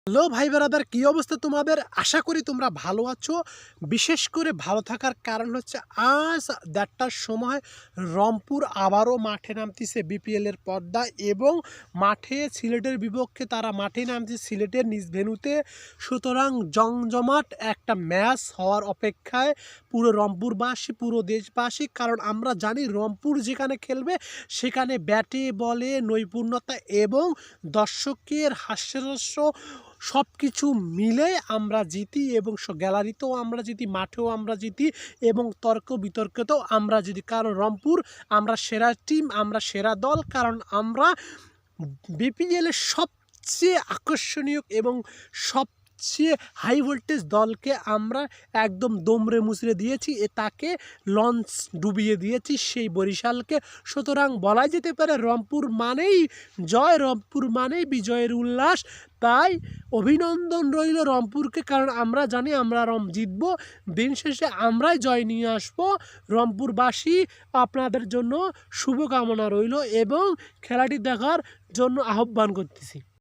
Hello ভাই brother, কি অবস্থা তোমাদের? আশা করি তোমরা ভালো আছো। বিশেষ করে ভালো থাকার কারণ হচ্ছে আজ ১:৩০টার সময় রংপুর আবারও মাঠে নামতেছে বিপিএলের পর্দা, এবং মাঠে সিলেটের বিপক্ষে তারা মাঠে নামছে সিলেটের নিজ ভেন্যুতে। সুতরাং জমজমাট একটা ম্যাচ হওয়ার অপেক্ষায় পুরো রংপুরবাসী, পুরো দেশবাসী। কারণ আমরা জানি রংপুর যেখানে খেলবে সেখানে ব্যাটে বলে নৈপুণ্যতা এবং দর্শকের হাস্যরস্য সব কিছু মিলে আমরা জিতি, এবং গ্যালারিতেও আমরা জিতি, মাঠেও আমরা জিতি, এবং তর্ক বিতর্কেতেও আমরা জিতি। কারণ রংপুর আমরা সেরা টিম, আমরা সেরা দল। কারণ আমরা বিপিএলের সবচেয়ে আকর্ষণীয় এবং সবচেয়ে হাই ভোল্টেজ দলকে আমরা একদম দমড়ে মুচড়ে দিয়েছি, তাকে লঞ্চ ডুবিয়ে দিয়েছি সেই বরিশালকে। সুতরাং বলাই যেতে পারে রংপুর মানেই জয়, রংপুর মানেই বিজয়ের উল্লাস। তাই অভিনন্দন রইল রংপুরকে, কারণ আমরা জানি আমরা জিতব। দিন শেষে আমরাই জয় নিয়ে আসবো। রংপুরবাসী আপনাদের জন্য শুভকামনা রইল এবং খেলাটি দেখার জন্য আহ্বান করতেছি।